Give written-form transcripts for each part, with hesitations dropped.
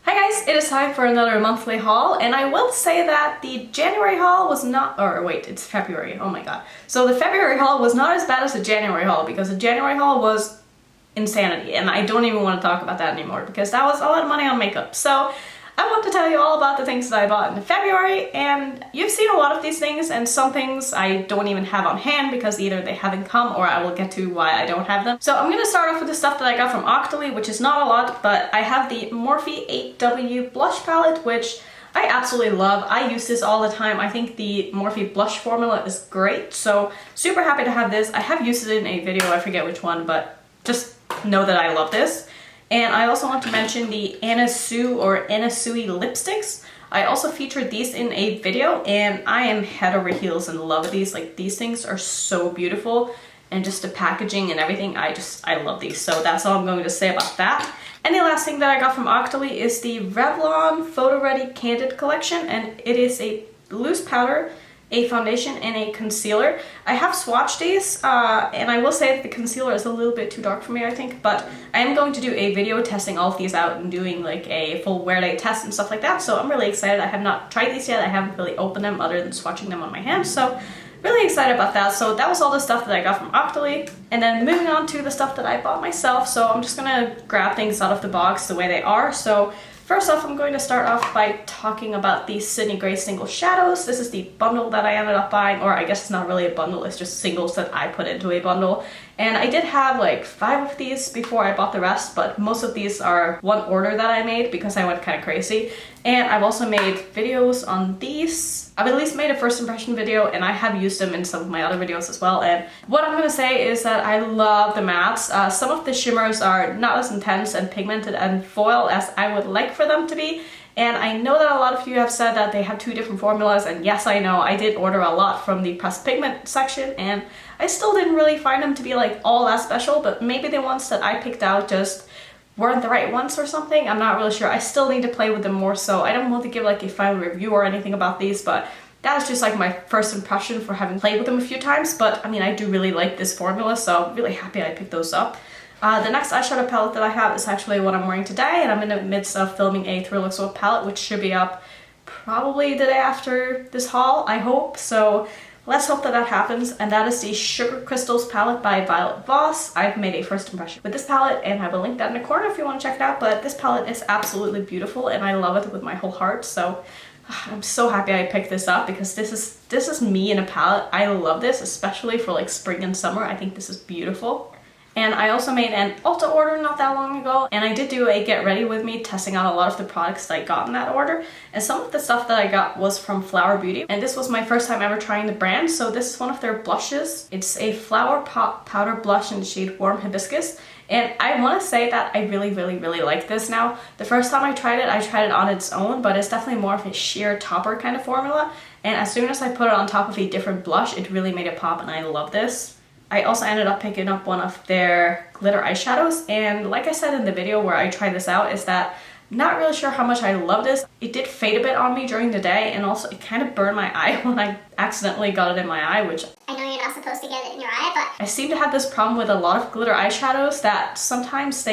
Hi guys, it is time for another monthly haul, and I will say that the January haul was not, or wait, it's February, oh my god. So the February haul was not as bad as the January haul, because the January haul was insanity, and I don't even want to talk about that anymore, because that was a lot of money on makeup. So I want to tell you all about the things that I bought in February, and you've seen a lot of these things, and some things I don't even have on hand because either they haven't come or I will get to why I don't have them. So I'm gonna start off with the stuff that I got from Octoly, which is not a lot, but I have the Morphe 8W blush palette, which I absolutely love. I use this all the time. I think the Morphe blush formula is great, so super happy to have this. I have used it in a video, I forget which one, but just know that I love this. And I also want to mention the Anna Sue or Anna Sui lipsticks. I also featured these in a video, and I am head over heels in love with these. Like, these things are so beautiful, and just the packaging and everything, I love these. So that's all I'm going to say about that. And the last thing that I got from Octoly is the Revlon Photo Ready Candid collection, and it is a loose powder, a foundation, and a concealer. I have swatched these, and I will say that the concealer is a little bit too dark for me, I think, but I am going to do a video testing all of these out and doing like a full wear day test and stuff like that, so I'm really excited. I have not tried these yet. I haven't really opened them other than swatching them on my hands, so really excited about that. So that was all the stuff that I got from Octoly, and then moving on to the stuff that I bought myself. So I'm just gonna grab things out of the box the way they are. So first off, I'm going to start off by talking about the Sydney Gray Single Shadows. This is the bundle that I ended up buying, or I guess it's not really a bundle, it's just singles that I put into a bundle. And I did have like 5 of these before I bought the rest, but most of these are one order that I made because I went kind of crazy. And I've also made videos on these. I've at least made a first impression video, and I have used them in some of my other videos as well. And what I'm gonna say is that I love the mattes. Some of the shimmers are not as intense and pigmented and foil as I would like for them to be. And I know that a lot of you have said that they have 2 different formulas, and yes, I know, I did order a lot from the pressed pigment section, and I still didn't really find them to be like all that special, but maybe the ones that I picked out just weren't the right ones or something. I'm not really sure. I still need to play with them more, so I don't want to give like a final review or anything about these, but that is just like my first impression for having played with them a few times. But I mean, I do really like this formula, so I'm really happy I picked those up. The next eyeshadow palette that I have is actually what I'm wearing today, and I'm in the midst of filming a Thriller Soap palette, which should be up probably the day after this haul, I hope. So let's hope that that happens. And that is the Sugar Crystals palette by Violett Voss. I've made a first impression with this palette, and I will link that in the corner if you want to check it out. But this palette is absolutely beautiful, and I love it with my whole heart. So I'm so happy I picked this up, because this is me in a palette. I love this, especially for like spring and summer. I think this is beautiful. And I also made an Ulta order not that long ago, and I did do a get ready with me testing out a lot of the products that I got in that order. And some of the stuff that I got was from Flower Beauty, and this was my first time ever trying the brand. So this is one of their blushes. It's a Flower Pop powder blush in the shade Warm Hibiscus, and I want to say that I really like this now. The first time I tried it on its own, but it's definitely more of a sheer topper kind of formula, and as soon as I put it on top of a different blush, it really made it pop, and I love this. I also ended up picking up one of their glitter eyeshadows, and like I said in the video where I tried this out, is that I'm not really sure how much I love this. It did fade a bit on me during the day, and also it kind of burned my eye when I accidentally got it in my eye, which I know you're not supposed to get it in your eye, but I seem to have this problem with a lot of glitter eyeshadows that sometimes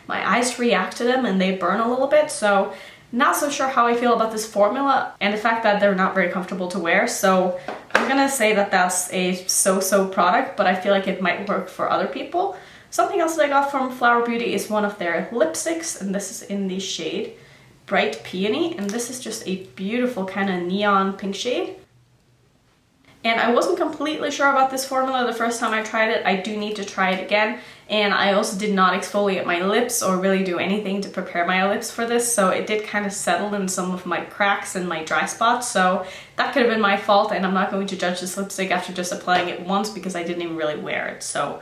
my eyes react to them and they burn a little bit. So not so sure how I feel about this formula, and the fact that they're not very comfortable to wear. So I'm gonna say that that's a so-so product, but I feel like it might work for other people. Something else that I got from Flower Beauty is one of their lipsticks, and this is in the shade Bright Peony, and this is just a beautiful kind of neon pink shade. And I wasn't completely sure about this formula the first time I tried it. I do need to try it again. And I also did not exfoliate my lips or really do anything to prepare my lips for this, so it did kind of settle in some of my cracks and my dry spots, so that could have been my fault, and I'm not going to judge this lipstick after just applying it once because I didn't even really wear it. So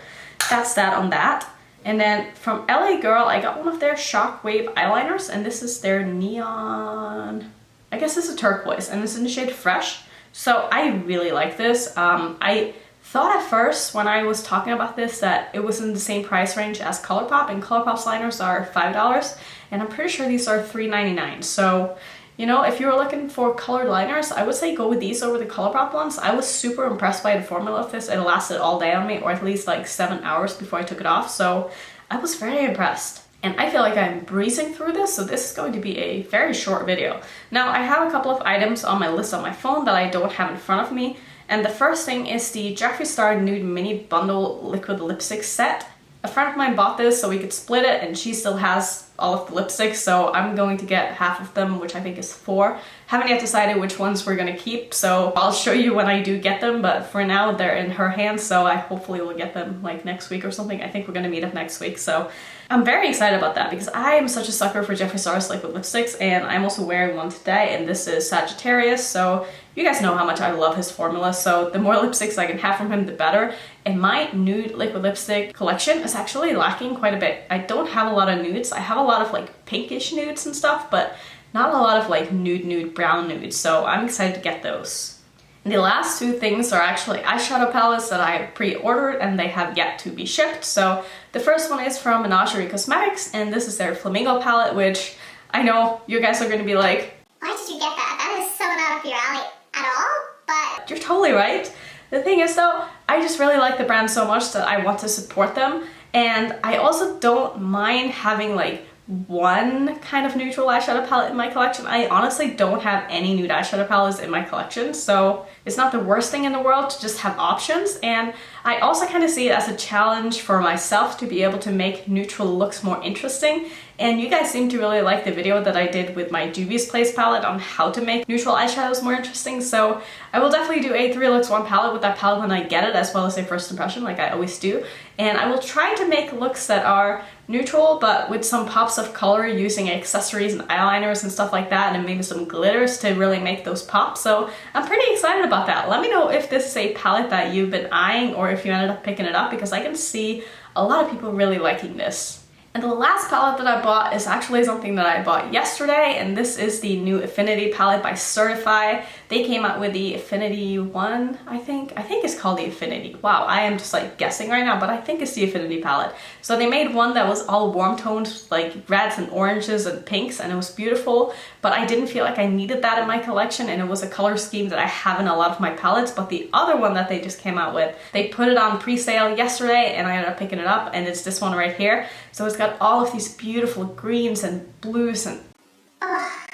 that's that on that. And then from LA Girl, I got one of their Shockwave eyeliners, and this is their neon, I guess this is turquoise, and it's in the shade Fresh. So I really like this. I thought at first when I was talking about this that it was in the same price range as ColourPop, and ColourPop's liners are $5, and I'm pretty sure these are $3.99. So, you know, if you were looking for colored liners, I would say go with these over the ColourPop ones. I was super impressed by the formula of this. It lasted all day on me, or at least like 7 hours before I took it off. So I was very impressed. And I feel like I'm breezing through this, so this is going to be a very short video. Now, I have a couple of items on my list on my phone that I don't have in front of me. And the first thing is the Jeffree Star Nude Mini Bundle Liquid Lipstick Set. A friend of mine bought this so we could split it, and she still has all of the lipsticks, so I'm going to get half of them, which I think is 4. Haven't yet decided which ones we're gonna keep, so I'll show you when I do get them, but for now they're in her hands, so I hopefully will get them like next week or something. I think we're gonna meet up next week, so I'm very excited about that because I am such a sucker for Jeffree Star's liquid lipsticks, and I'm also wearing one today, and this is Sagittarius, so you guys know how much I love his formula, so the more lipsticks I can have from him, the better. And my nude liquid lipstick collection is actually lacking quite a bit. I don't have a lot of nudes. I have a lot of like pinkish nudes and stuff, but not a lot of like nude brown nudes, so I'm excited to get those. And the last 2 things are actually eyeshadow palettes that I pre-ordered and they have yet to be shipped. So the first one is from Menagerie Cosmetics, and this is their Flamingo palette, which I know you guys are gonna be like, why did you get that? That is so not up your alley at all, but you're totally right. The thing is though, I just really like the brand so much that I want to support them, and I also don't mind having like one kind of neutral eyeshadow palette in my collection. I honestly don't have any nude eyeshadow palettes in my collection, so it's not the worst thing in the world to just have options. And I also kind of see it as a challenge for myself to be able to make neutral looks more interesting. And you guys seem to really like the video that I did with my Juvia's Place palette on how to make neutral eyeshadows more interesting, so I will definitely do a 3 looks 1 palette with that palette when I get it, as well as a first impression like I always do. And I will try to make looks that are neutral but with some pops of color using accessories and eyeliners and stuff like that, and maybe some glitters to really make those pop. So I'm pretty excited about that. Let me know if this is a palette that you've been eyeing or if you ended up picking it up, because I can see a lot of people really liking this. And the last palette that I bought is actually something that I bought yesterday, and this is the new Affinity palette by Certifeye. They came out with the Affinity 1, I think it's called the Affinity. Wow, I am just like guessing right now, but I think it's the Affinity palette. So they made one that was all warm tones, like reds and oranges and pinks, and it was beautiful, but I didn't feel like I needed that in my collection, and it was a color scheme that I have in a lot of my palettes. But the other one that they just came out with, they put it on pre-sale yesterday, and I ended up picking it up, and it's this one right here. So it's got all of these beautiful greens and blues, and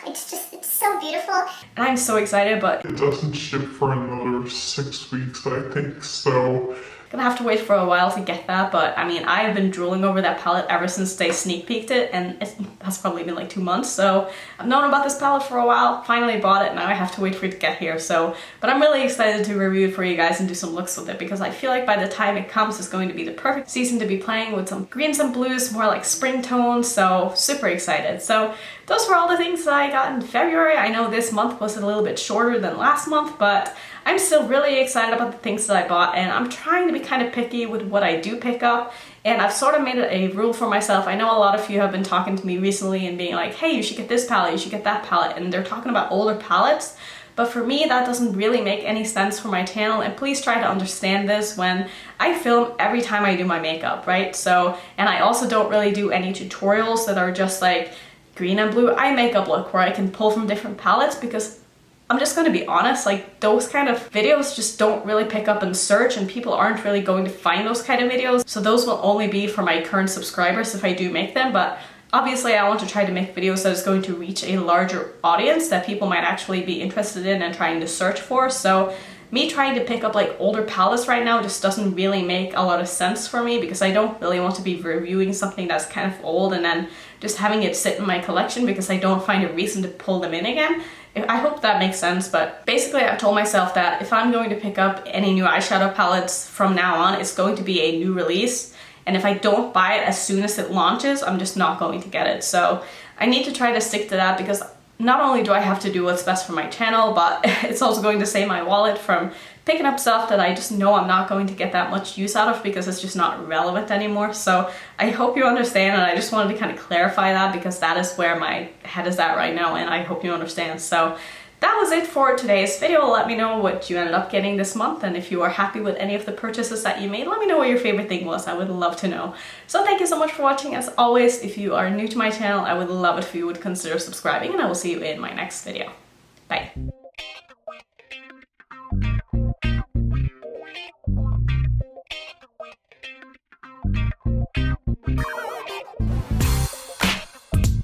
it's so beautiful. And I'm so excited, but it doesn't ship for another 6 weeks, I think, so gonna have to wait for a while to get that. But I mean, I have been drooling over that palette ever since they sneak peeked it, and it has probably been like 2 months, so I've known about this palette for a while, finally bought it, now I have to wait for it to get here. So, but I'm really excited to review it for you guys and do some looks with it, because I feel like by the time it comes, it's going to be the perfect season to be playing with some greens and blues, more like spring tones, so super excited. So those were all the things that I got in February. I know this month was a little bit shorter than last month, but I'm still really excited about the things that I bought, and I'm trying to be kind of picky with what I do pick up, and I've sort of made it a rule for myself. I know a lot of you have been talking to me recently and being like, hey, you should get this palette, you should get that palette, and they're talking about older palettes, but for me that doesn't really make any sense for my channel, and please try to understand this when I film every time I do my makeup, right? So, and I also don't really do any tutorials that are just like green and blue eye makeup look where I can pull from different palettes, because I'm just gonna be honest, like those kind of videos just don't really pick up in search, and people aren't really going to find those kind of videos. So those will only be for my current subscribers if I do make them, but obviously I want to try to make videos that is going to reach a larger audience that people might actually be interested in and trying to search for. So me trying to pick up like older palettes right now just doesn't really make a lot of sense for me, because I don't really want to be reviewing something that's kind of old and then just having it sit in my collection because I don't find a reason to pull them in again. I hope that makes sense, but basically I've told myself that if I'm going to pick up any new eyeshadow palettes from now on, it's going to be a new release, and if I don't buy it as soon as it launches, I'm just not going to get it. So I need to try to stick to that, because not only do I have to do what's best for my channel, but it's also going to save my wallet from picking up stuff that I just know I'm not going to get that much use out of because it's just not relevant anymore. So I hope you understand, and I just wanted to kind of clarify that because that is where my head is at right now, and I hope you understand. So that was it for today's video. Let me know what you ended up getting this month, and if you are happy with any of the purchases that you made, let me know what your favorite thing was. I would love to know. So thank you so much for watching. As always, if you are new to my channel, I would love it if you would consider subscribing, and I will see you in my next video. Bye.